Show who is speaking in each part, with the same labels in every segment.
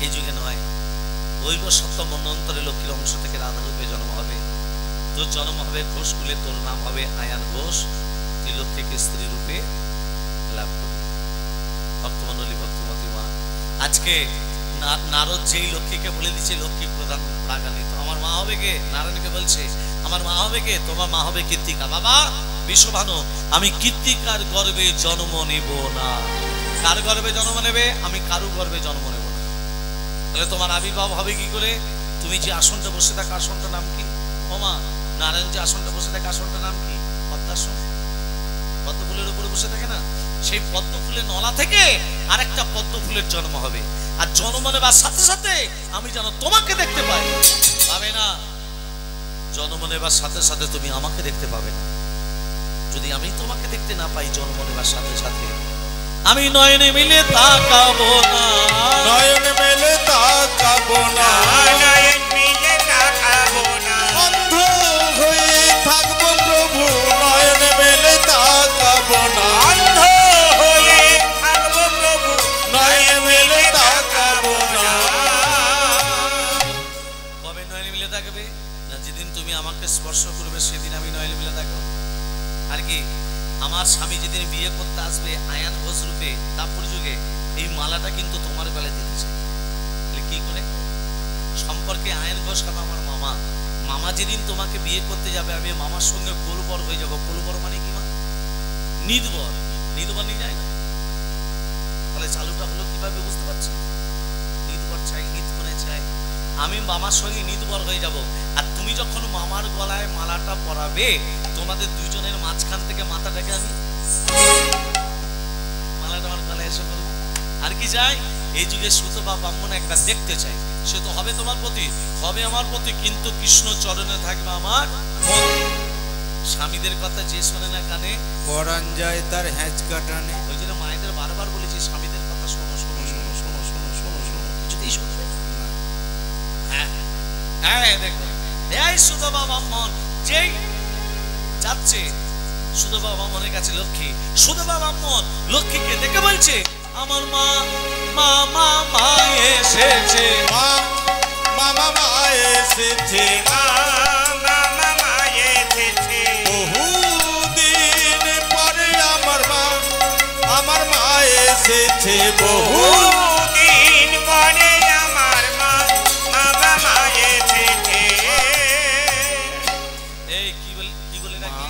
Speaker 1: এই যুগে নয়, দৈব সত্য মন্বন্তরে লক্ষ্মীর অংশ থেকে রাধা রূপে জন্ম হবে। তোর জন্ম হবে ঘোষ কুলে, তোর নাম হবে আয়ান ঘোষ, তুই লক্ষ্মীকে স্ত্রী রূপে লাভ করবি। ভক্তমণ্ডলী, ভক্তমতী মা, আজকে নারদ যেই লক্ষ্মীকে বলে দিচ্ছে লক্ষ্মী প্রধান রাগান্বিত, আমার মা হবে কে? নারায়ণকে বলছে আমার মা হবে কে? তোমার মা হবে কীর্তিকা। বাবা বিশ্বভানু, আমি কীর্তিকার গর্ভে জন্ম নেব না। কার গর্ভে জন্ম নেবে? আমি কারু গর্ভে জন্ম নেব না। তাহলে তোমার আবির্ভাব হবে কি করে? তুমি যে আসনটা বসে থাকা আসনটার নাম কি? ও মা, নারায়ণ যে আসনটা বসে থাকে আসনটার নাম কি? পদ্মাসন। পদ্ম ফুলের উপরে বসে থাকে না, সেই পদ্ম ফুলের নলা থেকে আরেকটা পদ্ম ফুলের জন্ম হবে। আর জন্ম নেবার সাথে সাথে আমি যেন তোমাকে দেখতে পাই। পাবে না, জন্ম নেবার সাথে সাথে তুমি আমাকে দেখতে পাবে না। যদি আমি তোমাকে দেখতে না পাই জন্ম নেবার সাথে সাথে, আমি নয়নে মিলে তাকাবো না,
Speaker 2: নয়নে মেলে তাকাবো না,
Speaker 3: নয়ন মিলে তাকাবো না,
Speaker 2: অন্ধ হয়ে থাকবো প্রভু, নয়নে মেলে তাকাবো না,
Speaker 3: অন্ধ হয়ে থাকবো প্রভু,
Speaker 2: নয়নে মেলে তাকাবো না।
Speaker 1: কবে নয়নে মিলে থাকবে? না যেদিন তুমি আমাকে স্পর্শ করবে সেদিন আমি নয়নে মিলে থাকবো। আর কি, আমার স্বামী যেদিন বিয়ে করতে আসবে আয়ান ঘোষ রূপে তারপর যুগে, এই মালাটা কিন্তু তোমার গলায় দিতে চাই। কি করে সম্পর্কে? আয়ান ঘোষ হবে আমার মামা। মামা যেদিন তোমাকে বিয়ে করতে যাবে আমি মামার সঙ্গে কোলবর হয়ে যাবো। কোলবর মানে কি? মা নিদবর। নিদবর নিয়ে যায় না? তাহলে চালুটা হলো কিভাবে বুঝতে পারছি? নিদবর চাই, নিদবনে চাই, আমি মামার সঙ্গে নিদবর হয়ে যাব। আর তুমি যখন মামার গলায় মালাটা পরাবে, তোমাদের দুজনের মাঝখান থেকে মাথাটাকে আমি মালাটা আমার গলায় এসে বলবো। আর কি চাই? এই যুগে সুত বা ব্রাহ্মণ একবার দেখতে চাই। সে তো হবে তোমার প্রতি, হবে আমার প্রতি, কিন্তু কৃষ্ণ চরণে থাকবে আমার মন। স্বামীদের কথা যে শোনে না কানে,
Speaker 2: পরাণ যায় তার হ্যাঁচ কাটানে।
Speaker 1: ওই জন্য মায়েদের বারবার বলেছি স্বামীদের কথা শোনো শোনো শোনো শোনো শোনো শোনো শোনো, কিছুতেই শুনবে না। হ্যাঁ হ্যাঁ, দেখো এই সুতবা ব্রাহ্মণ যেই যাচ্ছে, সুতবা ব্রাহ্মণের কাছে লক্ষ্মী, সুতবা ব্রাহ্মণ লক্ষ্মীকে দেখে বলছে আমার মা মা মা মা এসেছে,
Speaker 2: মা মামা মা এসেছে,
Speaker 3: মামা মামা এসেছে,
Speaker 2: বহুদিন পরে আমার মা, আমার মা এসেছে,
Speaker 3: বহুদিন পরে আমার মা মামা মা এসেছে।
Speaker 1: এই কি বলে নাকি?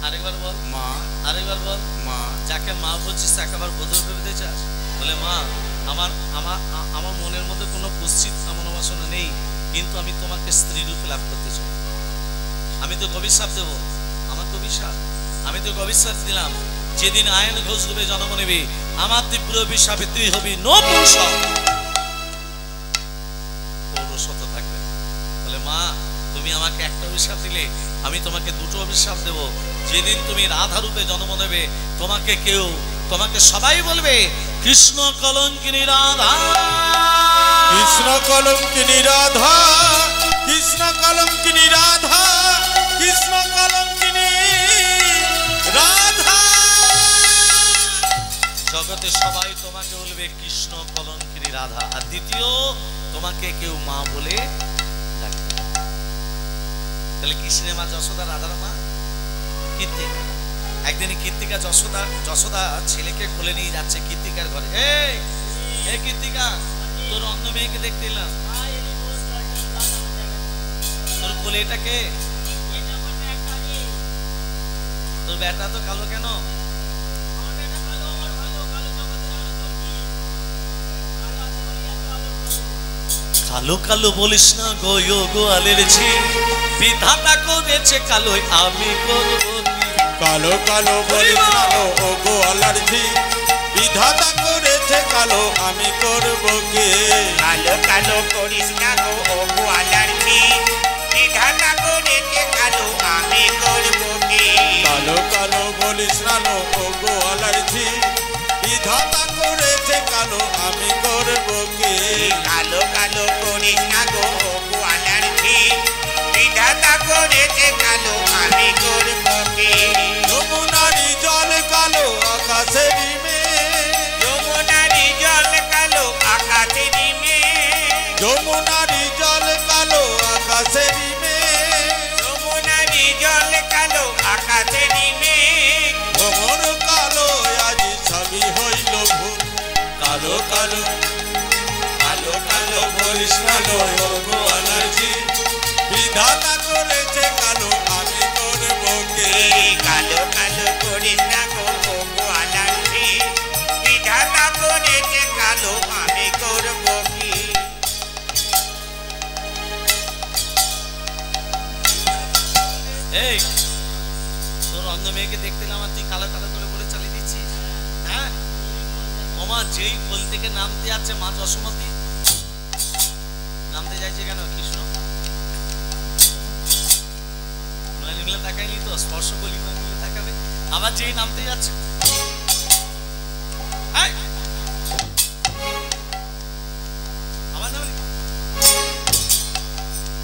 Speaker 1: আরেকবার বল
Speaker 2: মা,
Speaker 1: আরেকবার বল।
Speaker 2: মা,
Speaker 1: যাকে মা বলছিস তাকে আবার বদল ভেবে চাস? বলে মা আমার আমার আমার মনের মধ্যে কোনো কুৎসিত কামনা বাসনা নেই, কিন্তু আমি তোমাকে স্ত্রী রূপে লাভ করতে চাই। আমি তো অভিশাপ দেবো, আমার তো অভিশাপ, আমি তো অভিশাপ দিলাম যেদিন আয়ন ঘোষ রূপে জন্ম নেবে আমার তীব্র অভিশাপে তুই হবি নপুংস, পৌরুষত্ব থাকবে। বলে মা তুমি আমাকে একটা অভিশাপ দিলে, আমি তোমাকে দুটো অভিশাপ দেব। যেদিন তুমি রাধা রূপে জন্ম নেবে তোমাকে সবাই বলবে কৃষ্ণ কলঙ্কিনী রাধা,
Speaker 2: কৃষ্ণ কলঙ্কিনী রাধা, কৃষ্ণ কলঙ্কিনী রাধা, কৃষ্ণ কলঙ্কিনী রাধা।
Speaker 1: জগতে সবাই তোমাকে বলবে কৃষ্ণ কলঙ্কিনী রাধা। আর দ্বিতীয়, তোমাকে কেউ মা বলে ডাকবে। তাহলে কৃষ্ণের মা যশোদা, রাধার মা কীর্তিকা। একদিন কীর্তিকা যশোদা ছেলেকে কোলে নিয়ে যাচ্ছে কীর্তিকার ঘরে। এই কীর্তিকা, তোর অন্য মেয়েকে দেখতে এলাম, তোর কোলে এটা কে? তোর ব্যাটা তো কালো কেন? কালো কালো বলিস না গো গোয়ালের ঝি, বিধাতা করেছে কালো আমি করবো কি?
Speaker 2: কালো কালো বলিস না ও গোয়ালার ঝি, বিধাতা করেছে কালো আমি করব কি?
Speaker 3: কালো কালো করিস না গো ও গোয়ালার ঝি, বিধাতা করেছে কালো আমি করব কি?
Speaker 2: কালো কালো বলিস না ও গোয়ালার ঝি, বিধাতা করেছে কালো আমি করব কি?
Speaker 3: কালো কালো করিস না গো ও গোয়ালার ঝি, বিধাতা করেছে কালো আমি করব কি?
Speaker 2: যমুনারি জল কালো আকাশের মেঘ,
Speaker 3: যমুনারি জল কালো আকাশের মেঘ,
Speaker 2: যমুনারি জল কালো আকাশেরই মেঘ,
Speaker 3: যমুনারি জল কালো আকাশেরই মেঘ,
Speaker 2: ভ্রমর কালো আজি সবই হইল ভুল। কালো কালো কালো কালো বলিস কালো ওগো অ্যালার্জি, বিধাতা করেছে কালো আমি করব কি?
Speaker 3: এই কালো কালো করিস না গো ওগো অ্যালার্জি, বিধাতা করেছে কালো আমি করব কি?
Speaker 1: এই তোর অন্ধ মেয়েকে দেখতে এলাম আর তুই কালো কালো করে বলে চালিয়ে দিচ্ছিস, হ্যাঁ? ওমা যেই কোল থেকে নামতে যাচ্ছে মা যশোমতী, নামতে যাইছে কেন কৃষ্ণ? নয়ন মিলে তাকায়নি তো, স্পর্শ বলি নয়ন মিলে তাকাবে, আবার যেই নামতে যাচ্ছে এই! আবার নামলি,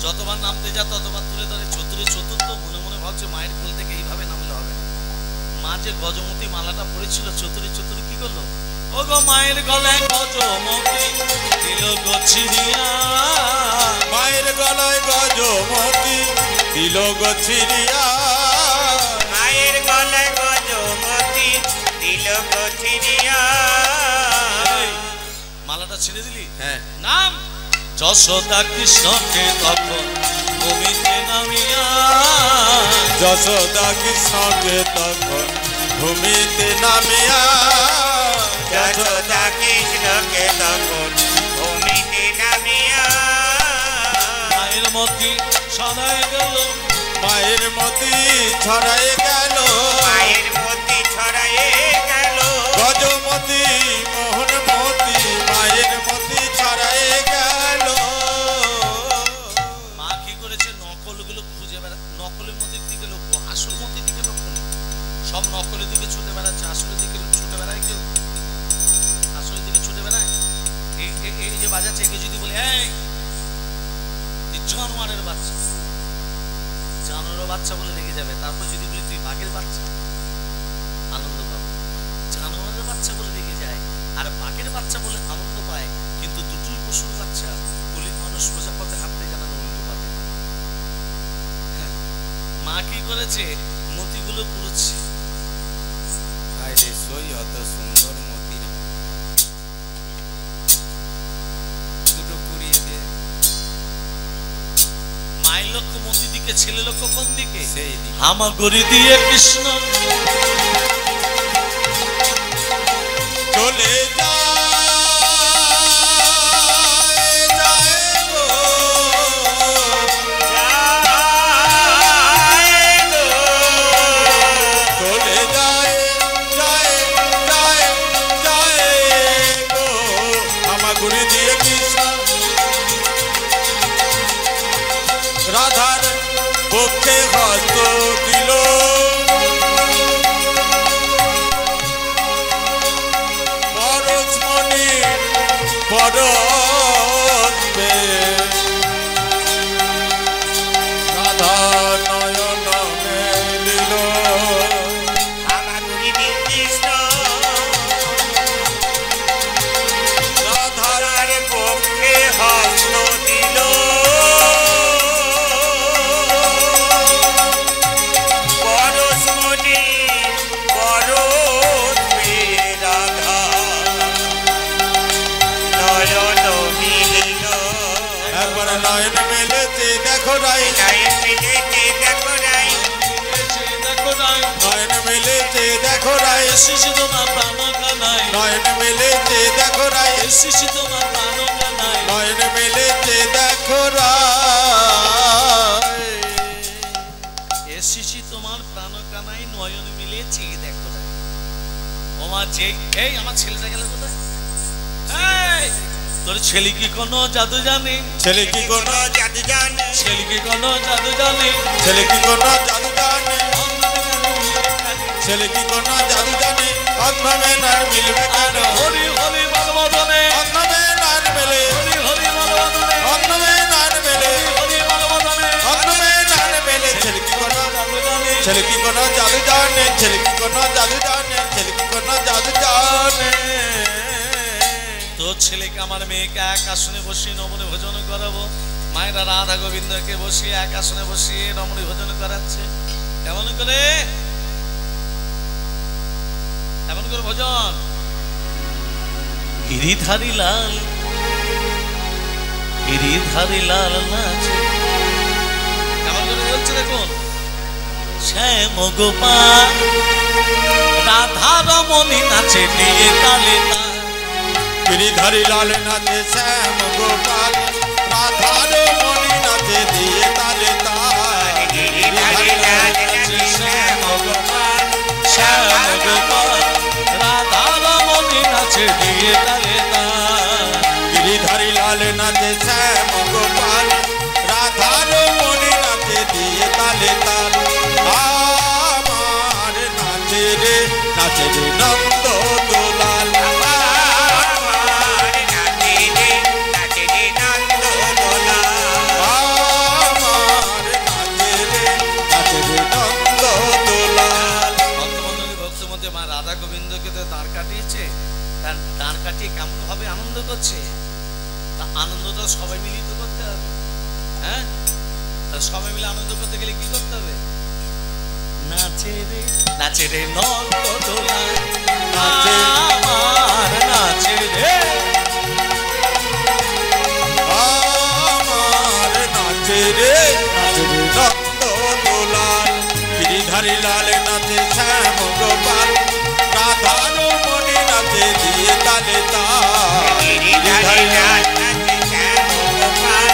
Speaker 1: যতবার নামতে যা ততবার তুলে ধরে চতুরে চতুর্থ, মনে মনে ভাবছে মায়ের কোল থেকে এইভাবে নামলে হবে না। মা যে গজমতি মালাটা পড়েছিল চতুরে চতুরে কি করলো? ও গো মায়ের গলায় গজমতি দিল গো ছিড়িয়া,
Speaker 2: মায়ের গলায় গজমতি দিল গো ছিড়িয়া,
Speaker 3: মায়ের গলায় গজমতি দিল গো ছিড়িয়া।
Speaker 1: এই, মালাটা ছেড়ে দিলি?
Speaker 2: হ্যাঁ
Speaker 1: নাম যশোদা কৃষ্ণকে তখন ভূমিতে নামিয়া,
Speaker 2: যশোদা কৃষ্ণকে তখন ভূমিতে নামিয়া,
Speaker 3: যশোদা কৃষ্ণকে তখন ভূমিতে নামিয়া,
Speaker 1: মায়ের মতি সদাই গেল,
Speaker 2: মায়ের মতি ছড়াই গেল,
Speaker 3: মায়ের মতি ছড়ায়ে গেল,
Speaker 2: গজমতি মোহনমতি মায়ের মতি ছড়াই গেল।
Speaker 1: মা কি করেছে? নকলগুলো খুঁজে বেড়া, নকলের মতির দিকে লক্ষ্য, আসল মতির দিকে লক্ষ্য নেই, সব নকলের দিকে ছুটে বেড়াচ্ছে, আসলের দিকে ছুটে বেড়ায় কেউ? আসলের দিকে ছুটে বেড়ায়? এই যে বাজাচ্ছে, একে যদি বলে এই তুই জানোয়ারের বাচ্চা, জানোয়ারের বাচ্চা বলে রেগে যাবে। তারপর যদি বলি তুই বাঘের বাচ্চা, আনন্দ পাবে। জানোয়ারের বাচ্চা বলে রেগে যায়, আর বাঘের বাচ্চা বলে আনন্দ পায়, কিন্তু দুটোই পশুর বাচ্চা। বলির মানুষ সোজা পথে হাঁটতে জানা না, উল্টো পথে। হ্যাঁ, মা কি করেছে? মতিগুলো পুরোচ্ছে।
Speaker 2: আরে সই অত সুন্দর মতির দুটো পুড়িয়ে দিয়ে
Speaker 1: মায়ের লক্ষ্য মতি দিকে, ছেলে লক্ষ্য কোন দিকে?
Speaker 2: সেই দিকে।
Speaker 1: হামাগুড়ি দিয়ে কৃষ্ণ
Speaker 2: চলে যায় যায় গো,
Speaker 3: যায় গো,
Speaker 2: চলে যায় যায় যায় যায় গো, হামাগুড়ি দিয়ে কৃষ্ণ রাধার পক্ষে হস্ত দিল, পরশমণি পরশে রাধা নয়ন মেলিল,
Speaker 3: হামাগুড়ি দিয়ে কৃষ্ণ
Speaker 2: রাধার
Speaker 3: রাধার পক্ষে হস্ত দিল, পরশমণি পরশে রাধা নয়ন মিলিল,
Speaker 2: একবার নয়ন মেলেছে দেখো রাই,
Speaker 3: নয়ন মিলেছে দেখো রাই,
Speaker 1: দেখো নাই
Speaker 2: নয়ন মেলেছে দেখো রাই,
Speaker 1: শিশু তোমার প্রাণ কানাই,
Speaker 2: নয়ন মেলেছে দেখো রাই,
Speaker 1: শিশু তোমার প্রাণ কানাই,
Speaker 2: নয়ন মেলেছে দেখো রাই।
Speaker 1: এ শিশি তোমার প্রাণ কানাই, নয়ন মিলে চেয়ে দেখো নাই। ওমা যেই, এই আমার ছেলেটা গেল কোথায়? এই, তোর ছেলে কি কোনো জাদু জানে?
Speaker 2: ছেলে কি কোনো
Speaker 3: জাদু জানে,
Speaker 1: ছেলে কি কোনো জাদু জানে?
Speaker 2: ছেলে কি কোনো জাদু জানে, ছেলে কি কোনো জাদু জানে, অন্ধমে নার মিলবে কেন,
Speaker 1: হরি হরি বলবদনে,
Speaker 2: অন্ধমে নার মেলে,
Speaker 1: হরি হরি বলবদনে,
Speaker 2: অন্ধমে নার মেলে,
Speaker 1: হরি বলবদনে,
Speaker 2: অন্ধমে নার মেলে, ছেলে কি কোনো
Speaker 1: জাদু জানে?
Speaker 2: ছেলে কি কোনো জাদু জানে, ছেলে কি কোনো জাদু জানে, ছেলে কি কোনো জাদু জানে।
Speaker 1: তোর ছেলেকে আমার মেয়েকে এক আসনে বসিয়ে নমনে ভোজন করাবো। মায়েরা রাধা গোবিন্দকে বসিয়ে এক আসনে বসিয়ে নমনে ভোজন করাচ্ছে। কেমন করে? এমন করে ভোজন। গিরিধারী লাল, গিরিধারী লাল নাচে। কেমন করে বলছে দেখুন। শ্যাম গোপাল রাধা রমণী নাচে নিয়ে তালে তাল।
Speaker 2: গিরিধারী লাল নাচে শ্যাম গোপাল রাধা রমণী নাচে দিয়ে তালে তাল।
Speaker 3: গিরিধারী লাল নাচে শ্যাম গোপাল,
Speaker 1: শ্যাম গোপাল রাধা রমণী নাচে দিয়ে তালে তাল।
Speaker 2: গিরিধারী লাল নাচে শ্যাম গোপাল রাধা রমণী নাচে দিয়ে তালে তাল। আমার নাচে রে নাচে রে নন্দ দোলাল।
Speaker 3: আমার নাচে রে নাচে রে নন্দ দোলাল।
Speaker 2: আমার নাচে রে নাচে রে নন্দ দোলাল।
Speaker 1: ভক্তমণ্ডলী ভক্তের মধ্যে মা রাধা গোবিন্দকে তো দাঁড় কাটিয়েছে। তার দাঁড় কাটিয়ে কেমন ভাবে আনন্দ করছে। তা আনন্দটা সবাই মিলিত করতে হবে। হ্যাঁ, তা সবাই মিলে আনন্দ করতে গেলে কি করতে হবে? নাচে রে নাচে রে নন্দ দোলাল,
Speaker 2: নাচে
Speaker 1: আমার নাচে রে।
Speaker 2: আমার নাচে রে নাচে রে নন্দ দোলাল। গিরিধারী লাল নাচে শ্যাম গোপাল রাধা রমণী নাচে দিয়ে তালে তাল।
Speaker 3: গিরিধারী লাল নাচে শ্যাম গোপাল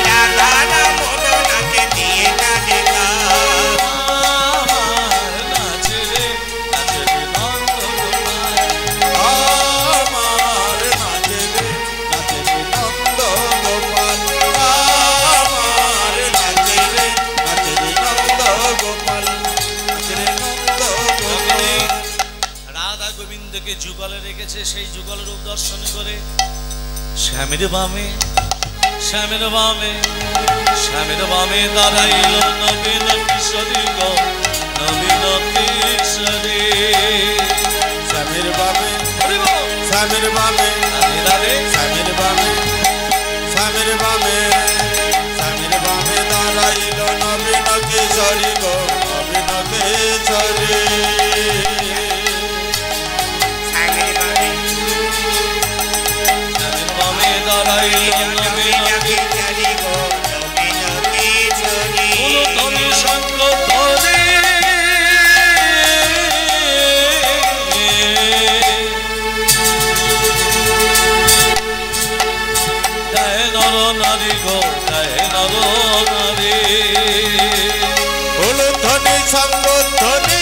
Speaker 3: রাধা রমণী নাচে দিয়ে তালে তাল।
Speaker 1: আমার নাচে রে নাচে রে নন্দ গোপাল।
Speaker 2: আমার নাচে রে নাচে রে নন্দ গোপাল। আমার নাচে রে নাচে রে নন্দ গোপাল। নাচে রে নন্দ গোপাল।
Speaker 1: রাধা গোবিন্দকে যুগলে রেখেছে, সেই যুগল রূপ দর্শন করে শ্যামের বামে, শ্যামের বামে, শ্যামের বামে দাঁড়াইল নবীন কিশোরী গো, নবীন কিশোরী।
Speaker 2: শ্যামের বামে
Speaker 1: হরি বল।
Speaker 2: শ্যামের বামে
Speaker 1: রাধে রাধে।
Speaker 2: শ্যামের বামে শ্যামের বামে শ্যামের বামে দাঁড়াইল নবীন কিশোরী গো, নবীন কিশোরী।
Speaker 3: শ্যামের বামে
Speaker 1: শ্যামের বামে দাঁড়াইল নবীন
Speaker 3: কিশোরী গো, নবীন কিশোরী।
Speaker 1: ধরি শঙ্খ ধরে জয় নর নারী গো, জয় নর নারী।
Speaker 2: ধ্বনি সঙ্গ ধ্বনি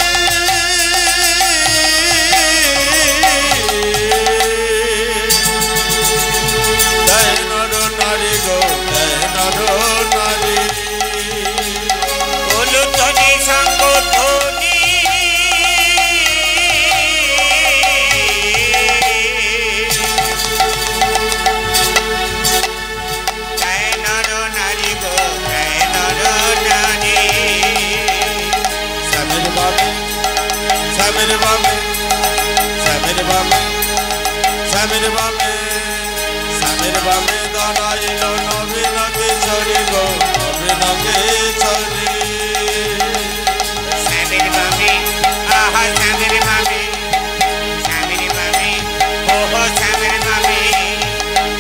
Speaker 2: জয় নর নারী গো, জয় নর নারী।
Speaker 3: ধ্বনি সঙ্গ ধ্বনি জয় নর নারী গো, জয় নর নারী।
Speaker 2: শ্যামের বামে শ্যামের বামে শ্যামের বামে শ্যামের বামে শ্যামের বামে দাঁড়াইল নবীন কিশোরী গো, নবীন কিশোরী।
Speaker 3: শ্যামের বামে আহা শ্যামের বামে, শ্যামের বামে ওহো শ্যামের বামে,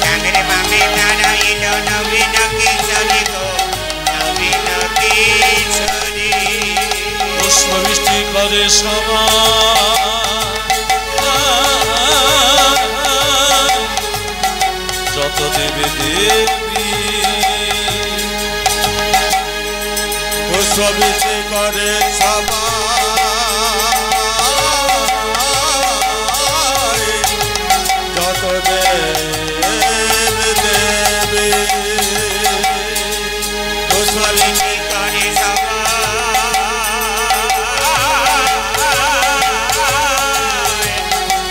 Speaker 3: শ্যামের বামে দাঁড়াইল নবীন কিশোরী গো, নবীন কিশোরী।
Speaker 1: পুষ্পবৃষ্টি করে সবাই, যত দেবে দেবী
Speaker 2: পুষ্পবৃষ্টি করে সবাই, যত দেব দেবী।
Speaker 3: পুষ্পবৃষ্টি করে সবাই,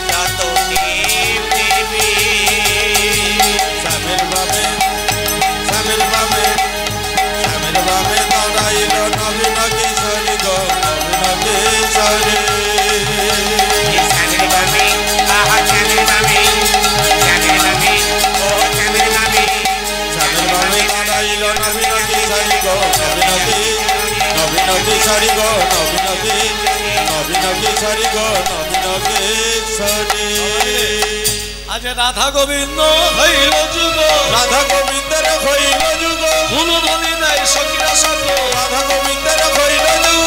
Speaker 3: যত দেব দেবী।
Speaker 2: শ্যামের বামে শ্যামের বামে শ্যামের বামে দাঁড়াইল নবীন কিশোরী গো, নবীন কিশোরী।
Speaker 3: শ্যামের বামে আহা শ্যামের বামে, শ্যামের বামে
Speaker 2: লো নবীনতি সারি গো নবীনতি নবীনতি সারি গো নবীনতি নবীনতি সারি গো নবীনতি সারি
Speaker 1: আজ রাধা গোবিন্দ হইল যুগ
Speaker 2: রাধা গোবিন্দের হইল যুগ
Speaker 1: কোন ধ্বনি নাই সখীরা সঙ্গ
Speaker 2: রাধা গোবিন্দের হইল যুগ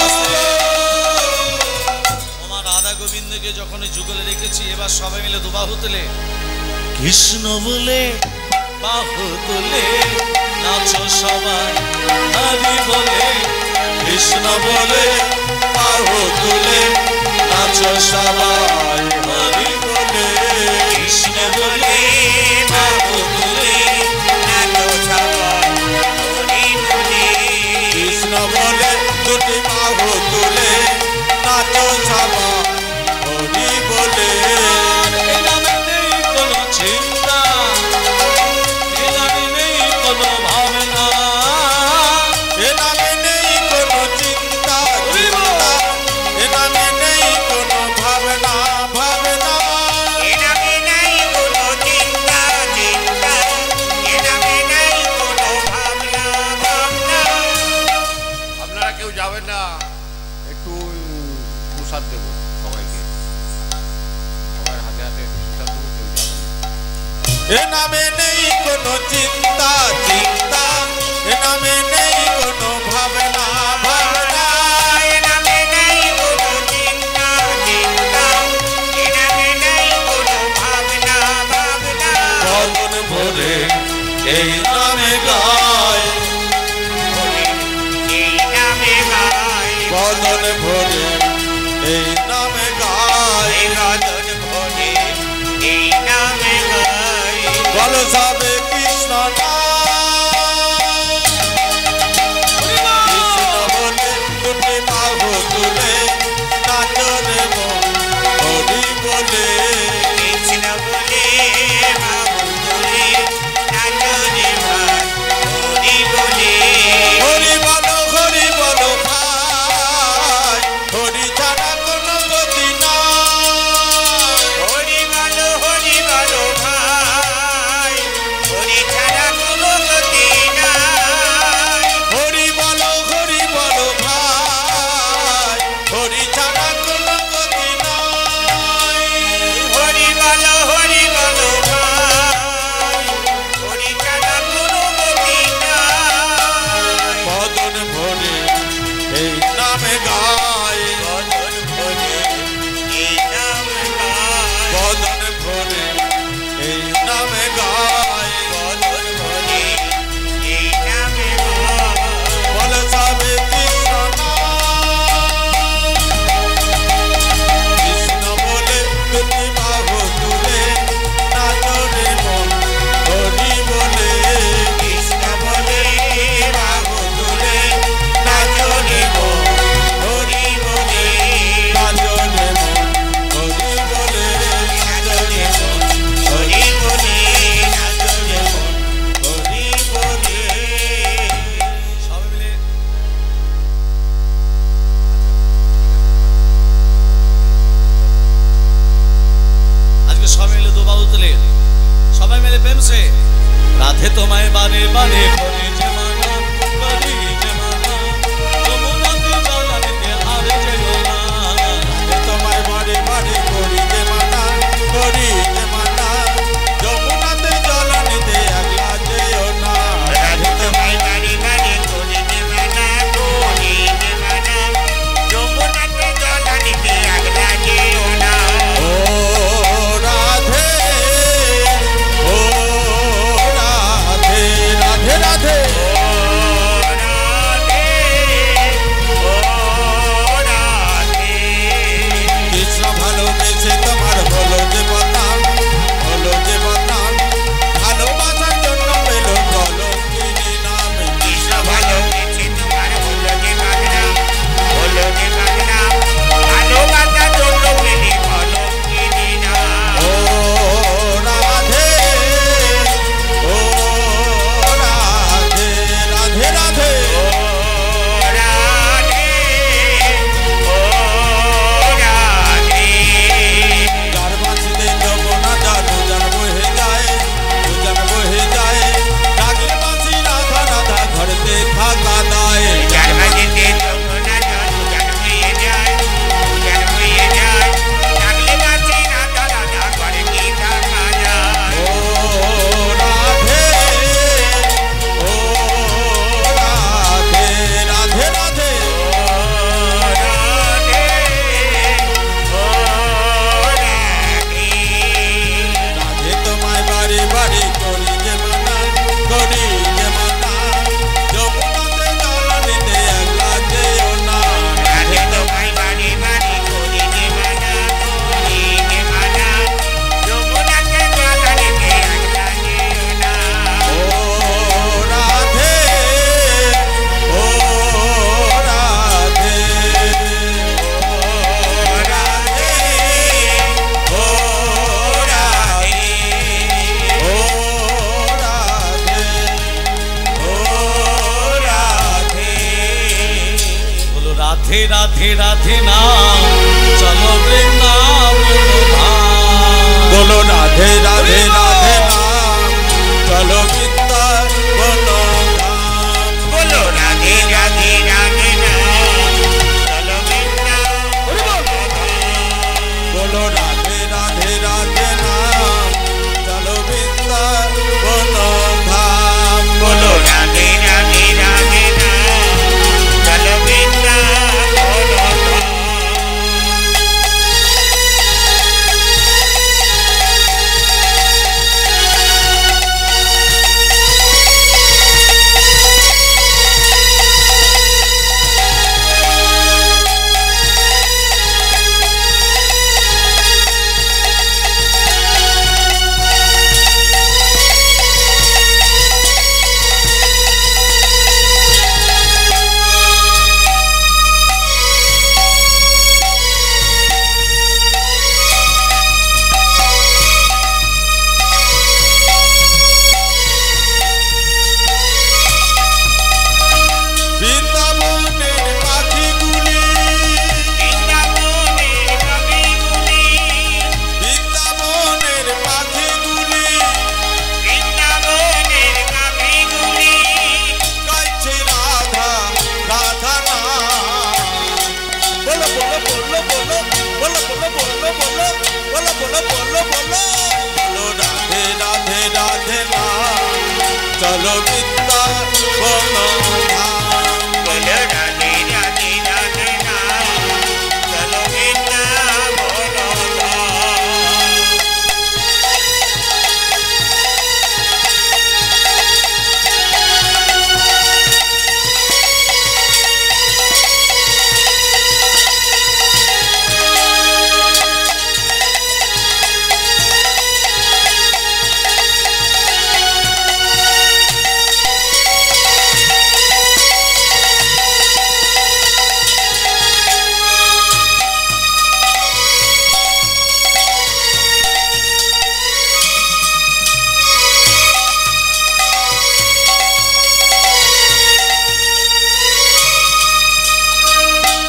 Speaker 1: আমার রাধা গোবিন্দকে যখন যুগলে রেখেছি এবার সবাই মিলে দুবাহু তুলে কৃষ্ণ বলে বাহু তুলে নাচো সবাই হরি বলে
Speaker 2: কৃষ্ণ বলে বাহু তুলে নাচো সবাই হরি বলে
Speaker 1: কৃষ্ণ বলে বাহু তুলে
Speaker 3: নাচো সবাই হরি বলে
Speaker 2: কৃষ্ণ বলে দুটি বাহু তুলে নাচো সবাই হরি বলে
Speaker 1: এ নামে নেই কোনো চিন্তা এ নামে নেই কোনো ভাবনা
Speaker 2: এ নামে নেই কোনো চিন্তা চিন্তা এ নামে নেই কোনো ভাবনা ভাবনা
Speaker 3: এ নামে নাই কোনো চিন্তা চিন্তা এ নামে নাই কোনো ভাবনা ভাবনা
Speaker 4: আপনারা কেউ যাবেন না, একটু প্রসাদ দেবো সবাইকে, সবার হাতে হাতে প্রসাদ দেবো, কেউ যাবেন না।
Speaker 2: এ নামে নেই কোনো চিন্তা চিন্তা এ নামে নেই কোনো ভাবনা ভাবনা
Speaker 3: এ নামে নাই কোনো চিন্তা চিন্তা এ নামে নাই কোনো ভাবনা ভাবনা
Speaker 2: বদন ভরে এই নামে গায়
Speaker 3: এই নামে গাই
Speaker 2: বদন ভরে এই নামে গায়
Speaker 3: এই রতন ভরে এই নামে গাই
Speaker 2: বল সবে কৃষ্ণ নাম কৃষ্ণ বলে দুটি বাহু তুলে নাচো রে মন হরি বলে
Speaker 3: কৃষ্ণ বলে বাবু বলে নাচো রে ভাই হরি বলে
Speaker 2: হরি বলো ভাই হরি ছাড়া কোনো গতি নাই
Speaker 3: হরি বলো ভাই হরি ছাড়া কোনো গতি নাই
Speaker 2: হরি বলো ভাই হরি ছাড়া কোনো গতি নাই
Speaker 3: হরি বলো ভাই হরি ছাড়া কোনো গতি নাই
Speaker 2: বদন ভরে এই নামে গায়
Speaker 3: বদন ভরে এই নাম গায়
Speaker 2: বদন ভরে এই নামে গায়
Speaker 3: বদন ভরে এই নামে গায়
Speaker 2: বল সবে কৃষ্ণ নাম কৃষ্ণ বলে দুটি বাহু তুলে নাচো রে মন হরি বলে
Speaker 3: কৃষ্ণ বলে
Speaker 2: বাহু তুলে নাচো রে মন
Speaker 3: হরি বলে
Speaker 2: নাচো রে মন হরি বলে নাচো রে মন
Speaker 3: হরি বলে
Speaker 2: নাচো রে মন হরি বলে
Speaker 1: সবাই মিলে আজকে সবাই মিলে দুবাহু তুলে সবাই মিলে প্রেম সে রাধে তোমায় বারে বারে করি যে মানা করি যে মানা যমুনাতে জলানিতে আর যেও না
Speaker 2: তোমায় বারে বারে করি যে মানা করি যে মানা যমুনাতে জলানিতে আগলা যেও না
Speaker 3: রাধে তোমায় বাড়ি বাড়ি করে দেবে না করে দেবে না যমুনাতে জলানিতে আগলা যেও না
Speaker 2: ও রাধে ও রাধে রাধে রাধে
Speaker 1: রাধে রাধে রাধে না চলো বৃন্দাবন ধাম।
Speaker 2: বলো রাধে রাধে রাধে নাম চলো বৃন্দাবন ধাম।
Speaker 3: বলো রাধে রাধে রাধে নাম চলো বৃন্দাবন ধাম।
Speaker 2: বলো রাধে রাধে রাধে নাম চলো বৃন্দাবন ধাম।
Speaker 3: বলো রাধে রাধে রাধে নাম চলো বৃন্দাবন ধাম।
Speaker 2: বৃন্দাবনের পাখিগুলি
Speaker 3: বৃন্দাবনের কবিগুলি
Speaker 2: বৃন্দাবনের পাখিগুলি
Speaker 3: বৃন্দাবনের কবিগুলি
Speaker 2: গাইছে রাধা রাধা নাম। বলো বলো বলো বলো বলো বলো বলো বলো বলো বলো বলো বলো বলো রাধে রাধে রাধে নাম চলো বৃন্দাবন ধাম।
Speaker 3: বলো রাধে রাধে রাধে নাম চলো বৃন্দাবন ধাম।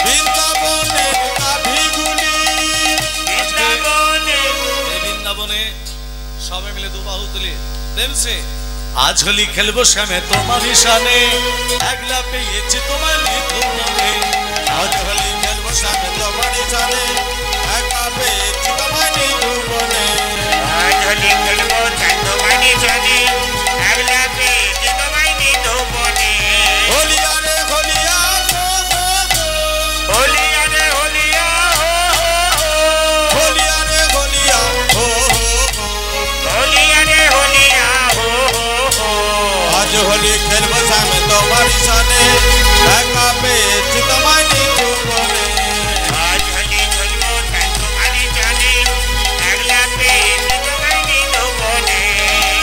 Speaker 2: বৃন্দাবনের নাভিগুলি
Speaker 3: বৃন্দাবনের
Speaker 1: এই বৃন্দাবনে সবাই মিলে দুবাহু তুলে প্রেমসে আজ হোলি খেলবো শ্যামে তোমার ঈশানে একলা পেয়েছি তোমার নিধুমনে।
Speaker 2: আজ হোলি খেলবো সামনে তোমার জানে একা পেয়েছি তোমার নিরূপণে।
Speaker 3: আজ হোলি খেলবো চাঁদমানি জানে একলা পেয়েছি তোমায় নিধুমনে।
Speaker 2: হোলিয়া রে হোলিয়া হো হো হো।
Speaker 3: হোলিয়া রে হোলিয়া হো হো হো।
Speaker 2: হোলিয়া রে হোলিয়া হো হো হো।
Speaker 3: হোলিয়া রে হোলিয়া হো হো হো।
Speaker 2: আজ হোলি খেলবো সামনে তোমার জানে একা পেয়েছি তোমার নিরূপণে।
Speaker 3: আজ হোলি খেলবো চাঁদমানি জানে একলা পেয়েছি তোমায় নিধুমনে।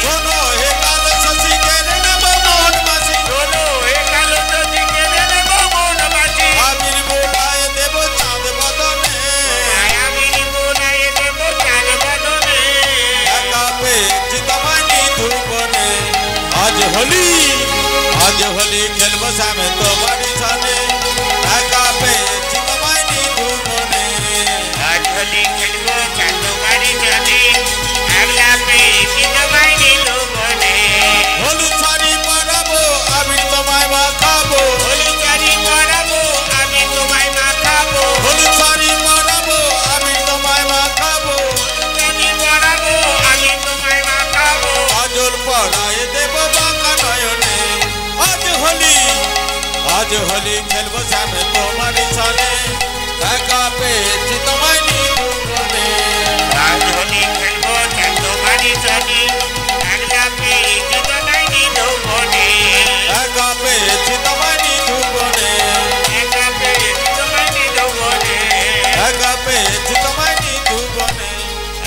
Speaker 2: শোনো হে কাল শশী কেড়ে নেব মোহন মাসি।
Speaker 3: শোনো হে কালো যদি কেড়ে নেব মনবাসী।
Speaker 2: আবির বোলায় দেব চাঁদ বদনে।
Speaker 3: আয়ামির বোলায় দেব চাঁদ বদনে।
Speaker 2: একা পেয়েছি তোমার নিরূপণে। আজ হোলি খেলবো সামনে তোমার জানে একা পেয়েছি তোমার নিরূপণে।
Speaker 3: আজ হোলি খেলবো চাঁদমানি জানে একলা পেয়েছি তোমায় নিধুমনে।
Speaker 2: হলুদ শাড়ি পরাবো আবির তোমায় মাখাবো।
Speaker 3: হোলি চারি করাবো আমি তোমায় মাখাবো।
Speaker 2: হলুদ শাড়ি পরাবো আবির তোমায় মাখাবো।
Speaker 3: চারি করাবো আমি তোমায় মাখাবো।
Speaker 2: কাজল পরায় দেব বাঁকা নয়নে। আজ হোলি খেলবো সামনে তোমার জানে একা পেয়েছি তোমায় নিরূপণে।
Speaker 3: আজ হোলি খেলবো চাঁদমানি জানে একলা পেয়েছি তোমায় নিধুমনে।
Speaker 2: একা পেয়েছি তোমায় নিরূপণে।
Speaker 3: একা পেয়েছি তোমায় নিধুমনে।
Speaker 2: একা পেয়েছি তোমায় নিরূপণে।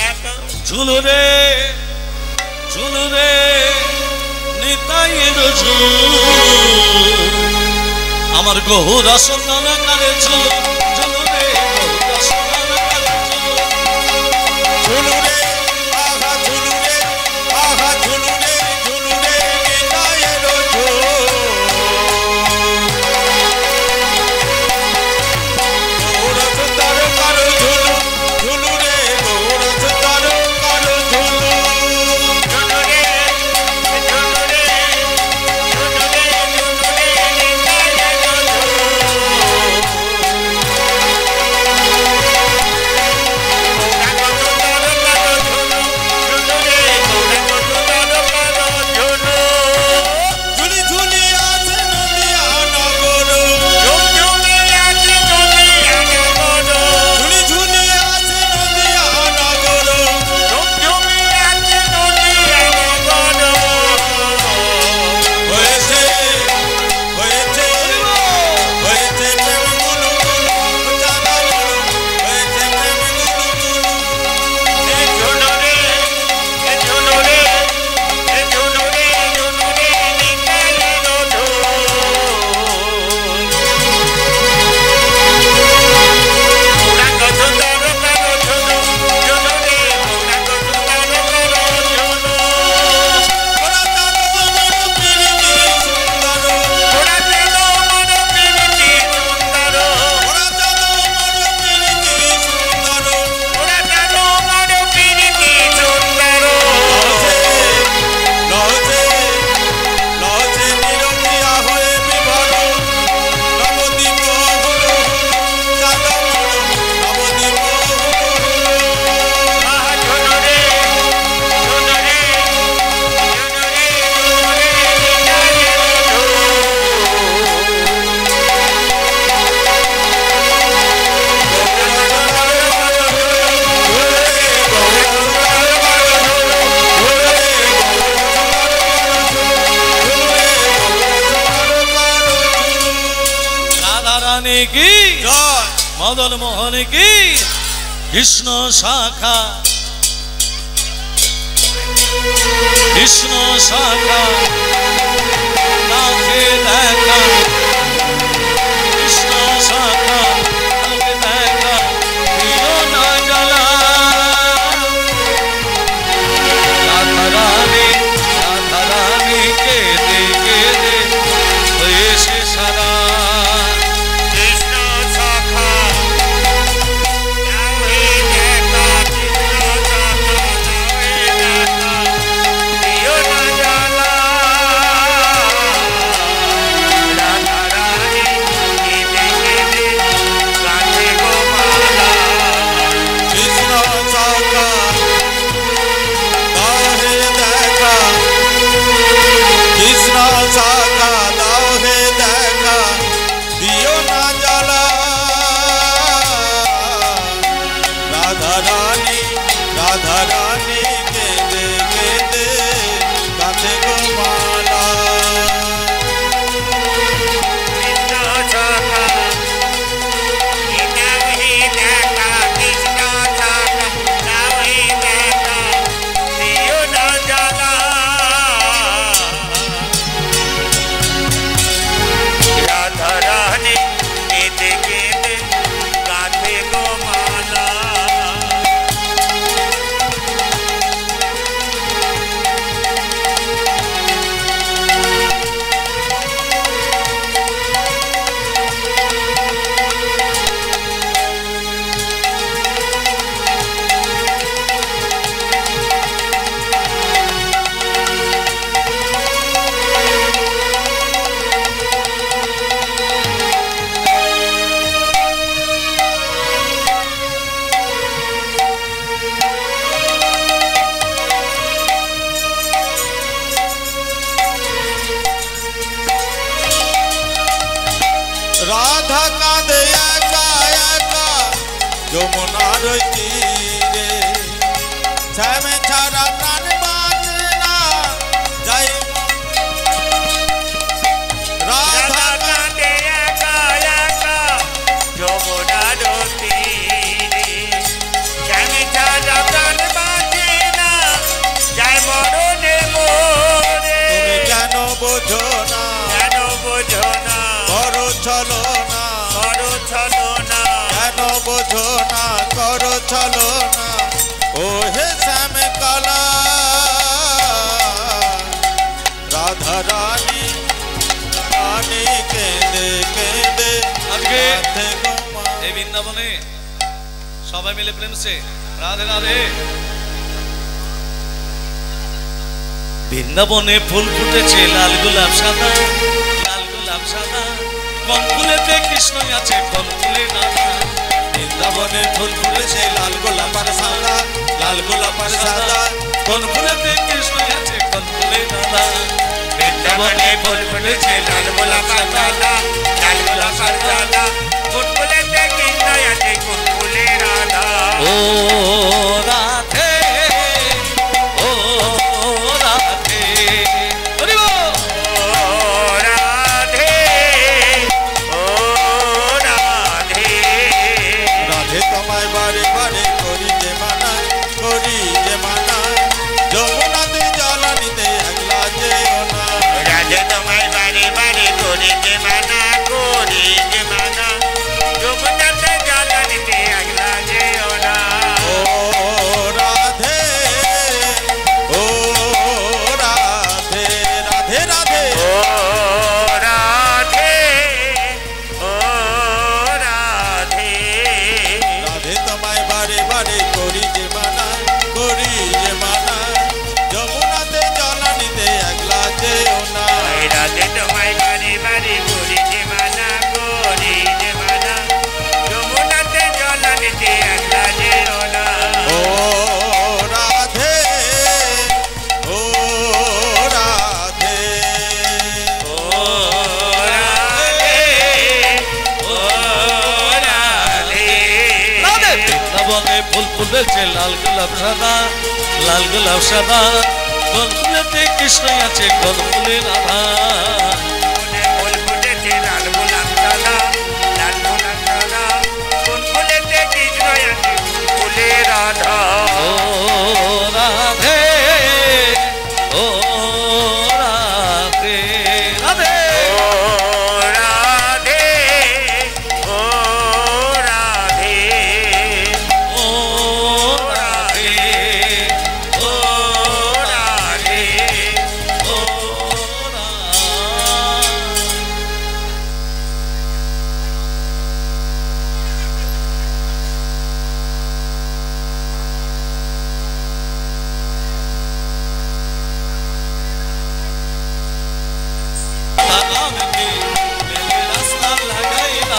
Speaker 3: একা
Speaker 1: ঝুলু রে নিতাইয়ের ঝুল আমার গহুরা সন্ধান কালে ঝুল ঝুলু রে গহুরা সন্ধান কালে ঝুল।
Speaker 2: ঝুলু রে আহা ঝুলু রে আহা ঝুলু রে নিতাইয়ের ঝুল।
Speaker 1: মোহনে কি
Speaker 2: জয়
Speaker 1: মদন মোহনে কি কৃষ্ণ শাখা কৃষ্ণ শাখা নাকে দেখা কৃষ্ণ শাখা নাকে দেখা দিও না জ্বালা রাধা রানী কেঁদে কেঁদে হয়েছে সারা
Speaker 3: কৃষ্ণ শাখা নামে দেখা কৃষ্ণ শাখা নামে দেখা দিও না জ্বালা রাধা রানী কেঁদে কেঁদে গাছে গোমালা
Speaker 2: কৃষ্ণ শাখা দাও হে দেখা কৃষ্ণ শাখা দাও হে দেখা দিও না জ্বালা রাধা রানী কেঁদে কেঁদে গাছে গোমালা
Speaker 3: কৃষ্ণ শাখা নামে দেখা কৃষ্ণ শাখা নামে দেখা দিও না জ্বালা রাধা রানী কেঁদে কেঁদে গাছে গোমালা
Speaker 2: রাধা কাঁদে একা একা যমুনার তীরে শ্যামে ছাড়া প্রাণ বাঁচে না যাই রাধা
Speaker 3: রাধা কাঁদে একা একা যমুনার তীরে শ্যামে ছাড়া প্রাণ বাঁচে না যায় মরণে মোরে
Speaker 2: তুমি কেন বোঝো না
Speaker 3: কেন বোঝো না
Speaker 2: করো চলো না
Speaker 3: করো ছলো না
Speaker 2: কেন বোঝো না করো চলো না ও হে শ্যাম কলা রাধা রানী কেঁদে কেঁদে
Speaker 1: আজকে
Speaker 2: গাছে গোমালা।
Speaker 1: এই বৃন্দাবনে সবাই মিলে প্রেম সে রাধে রাধে বৃন্দাবনে ফুল ফুটেছে লাল গোলাপ সাদা কোন ফুলেতে কৃষ্ণ আছে কোন ফুলে রাধা
Speaker 2: বৃন্দাবনে ফুল ফুটেছে লাল গোলাপ আর সাদা লাল গোলাপ আর সাদা
Speaker 1: কোন ফুলেতে কৃষ্ণ আছে কোন ফুলে রাধা
Speaker 3: বৃন্দাবনে ফুল ফুটেছে লাল গোলাপ আর সাদা লাল গোলাপ আর সাদা কোন ফুলেতে কৃষ্ণ আছে কোন ফুলে রাধা
Speaker 1: ও রাধে ও রাধে হরি বল।
Speaker 3: ও রাধে ও রাধে
Speaker 2: রাধে তোমায় বারে বারে করি যে মানা যমুনাতে জল নিতে একলা যেও না
Speaker 3: রাধে তোমায় বারে বারে করি যে মানা যমুনাতে জল নিতে একলা যেও না
Speaker 2: ও রাধে ও রাধে রাধে রাধে
Speaker 3: ও রাধে ও রাধে
Speaker 2: রাধে তোমায় বারে বারে করি যে মানা যমুনাতে জল নিতে একলা যেও না
Speaker 3: রাধে তোমায় বারে বারে করি যে মানা যমুনাতে জল নিতে একলা যেও না
Speaker 2: ও রাধে ও রাধে
Speaker 3: ও রাধে ও রাধে
Speaker 1: রাধে বৃন্দাবনে ফুল ফুটেছে লাল গোলাপ সাদা কোন ফুলেতে কৃষ্ণ আছে কোন ফুলে রাধা
Speaker 3: ফুল ফুটেছে লাল গোলাপ সাদা লাল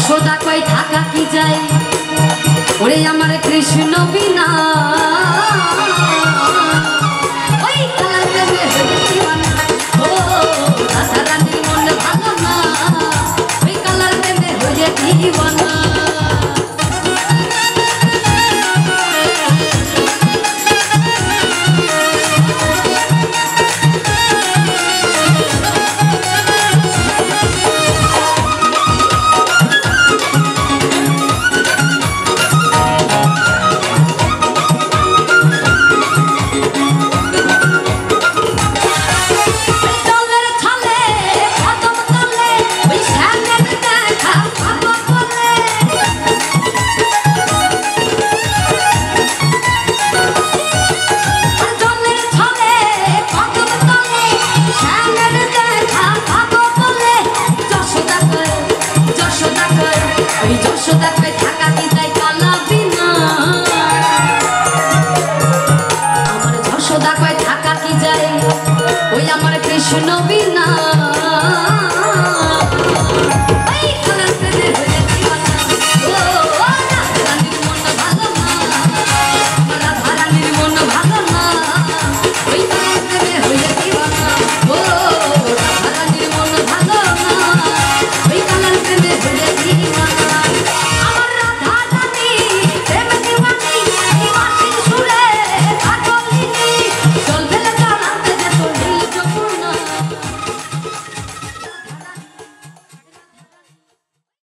Speaker 5: যশোদা কই থাকা কি যায় ওরে আমার কৃষ্ণ বিনা ওই কালার প্রেমে হয়ে দিওয়ানা ও রাধা রানীর মন ভালো না ওই কালার প্রেমে হয়ে দিওয়ানা যশোদা কই থাকা কি